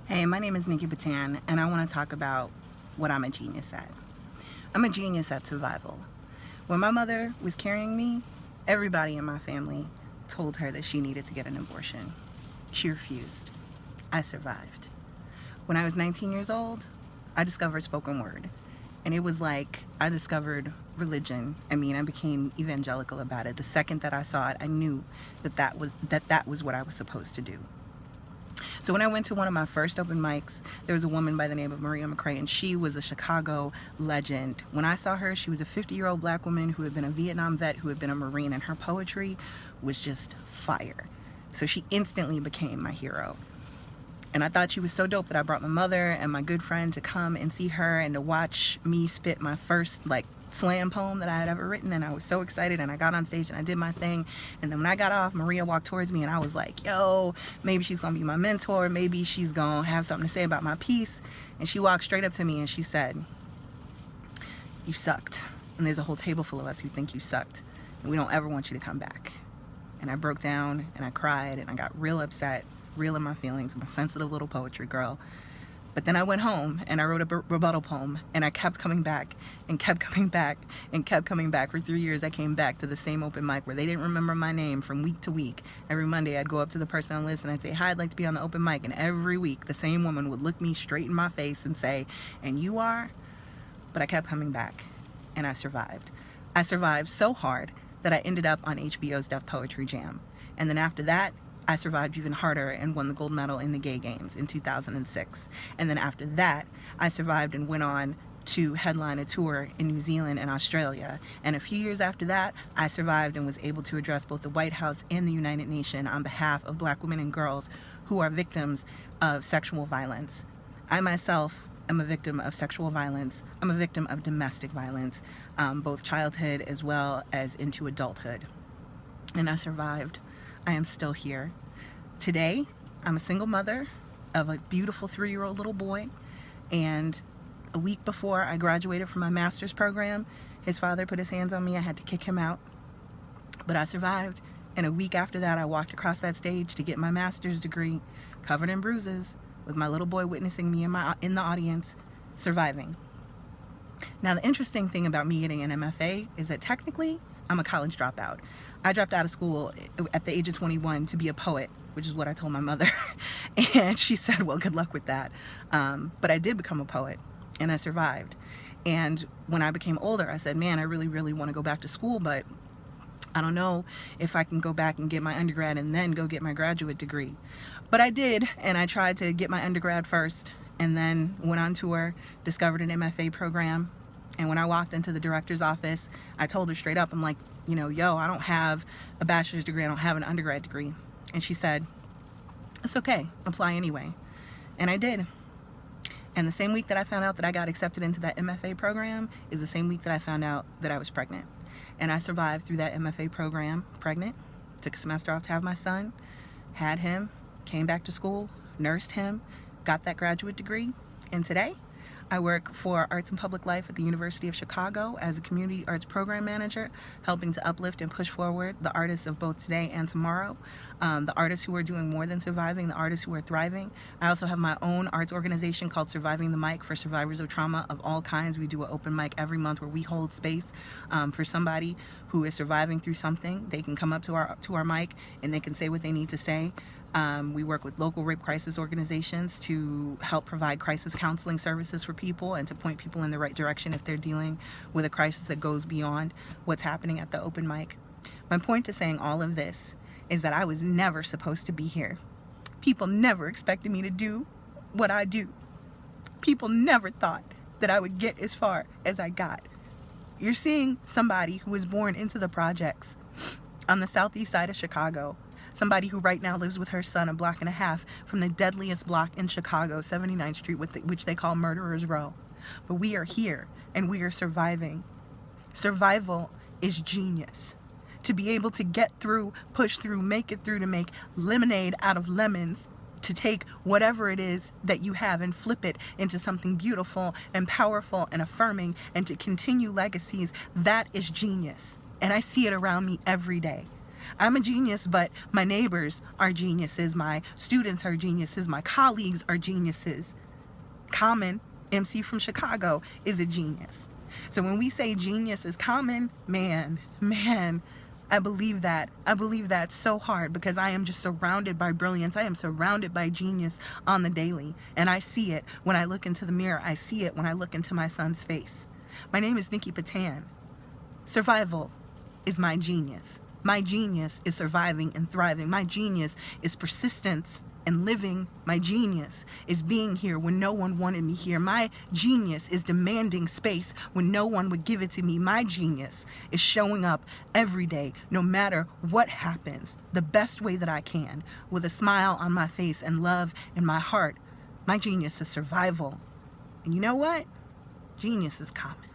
Hey, my name is NikkiPatin, and I want to talk about what I'm a genius at. I'm a genius at survival. When my mother was carrying me, everybody in my family told her that she needed to get an abortion. She refused. I survived. When I was 19 years old, I discovered spoken word. And it was like I discovered religion. I became evangelical about it. The second that I saw it, I knew that was what I was supposed to do. So when I went to one of my first open mics, there was a woman by the name of Maria McCrae, and she was a Chicago legend. When I saw her, she was a 50-year-old black woman who had been a Vietnam vet, who had been a Marine, and her poetry was just fire. So she instantly became my hero. And I thought she was so dope that I brought my mother and my good friend to come and see her and to watch me spit my first slam poem that I had ever written. And I was so excited, and I got on stage and I did my thing. And then when I got off, Maria walked towards me, and I was like, yo, maybe she's gonna be my mentor, maybe she's gonna have something to say about my piece. And she walked straight up to me and she said, you sucked, and there's a whole table full of us who think you sucked, and we don't ever want you to come back. And I broke down and I cried and I got real upset, real in my feelings. I'm a sensitive little poetry girl. But then I went home and I wrote a rebuttal poem, and I kept coming back and kept coming back and kept coming back. For 3 years, I came back to the same open mic where they didn't remember my name from week to week. Every Monday, I'd go up to the person on the list and I'd say, hi, I'd like to be on the open mic. And every week, the same woman would look me straight in my face and say, and you are? But I kept coming back, and I survived. I survived so hard that I ended up on HBO's Def Poetry Jam. And then after that, I survived even harder and won the gold medal in the Gay Games in 2006. And then after that, I survived and went on to headline a tour in New Zealand and Australia. And a few years after that, I survived and was able to address both the White House and the United Nations on behalf of black women and girls who are victims of sexual violence. I myself am a victim of sexual violence. I'm a victim of domestic violence, both childhood as well as into adulthood. And I survived. I am still here. Today, I'm a single mother of a beautiful 3-year-old little boy, and a week before I graduated from my master's program, his father put his hands on me. I had to kick him out, but I survived. And a week after that, I walked across that stage to get my master's degree, covered in bruises, with my little boy witnessing me in the audience, surviving. Now, the interesting thing about me getting an MFA is that technically, I'm a college dropout. I dropped out of school at the age of 21 to be a poet, which is what I told my mother. And she said, well, good luck with that. But I did become a poet, and I survived. And when I became older, I said, man, I really, really want to go back to school, but I don't know if I can go back and get my undergrad and then go get my graduate degree. But I did, and I tried to get my undergrad first, and then went on tour, discovered an MFA program. And when I walked into the director's office, I told her straight up, I'm like, yo, I don't have a bachelor's degree, I don't have an undergrad degree. And she said, it's okay, apply anyway. And I did. And the same week that I found out that I got accepted into that MFA program is the same week that I found out that I was pregnant. And I survived through that MFA program, pregnant, took a semester off to have my son, had him, came back to school, nursed him, got that graduate degree. And today, I work for Arts and Public Life at the University of Chicago as a community arts program manager, helping to uplift and push forward the artists of both today and tomorrow, the artists who are doing more than surviving, the artists who are thriving. I also have my own arts organization called Surviving the Mic for survivors of trauma of all kinds. We do an open mic every month where we hold space for somebody who is surviving through something. They can come up to our mic and they can say what they need to say. We work with local rape crisis organizations to help provide crisis counseling services for people and to point people in the right direction if they're dealing with a crisis that goes beyond what's happening at the open mic. My point to saying all of this is that I was never supposed to be here. People never expected me to do what I do. People never thought that I would get as far as I got. You're seeing somebody who was born into the projects on the southeast side of Chicago. Somebody who right now lives with her son a block and a half from the deadliest block in Chicago, 79th Street, which they call Murderers Row. But we are here and we are surviving. Survival is genius. To be able to get through, push through, make it through, to make lemonade out of lemons, to take whatever it is that you have and flip it into something beautiful and powerful and affirming, and to continue legacies, that is genius. And I see it around me every day. I'm a genius, but my neighbors are geniuses. My students are geniuses. My colleagues are geniuses. Common, MC from Chicago, is a genius. So when we say genius is common, man, I believe that. I believe that so hard because I am just surrounded by brilliance. I am surrounded by genius on the daily. And I see it when I look into the mirror. I see it when I look into my son's face. My name is NikkiPatin. Survival is my genius. My genius is surviving and thriving. My genius is persistence and living. My genius is being here when no one wanted me here. My genius is demanding space when no one would give it to me. My genius is showing up every day, no matter what happens, the best way that I can, with a smile on my face and love in my heart. My genius is survival. And you know what? Genius is common.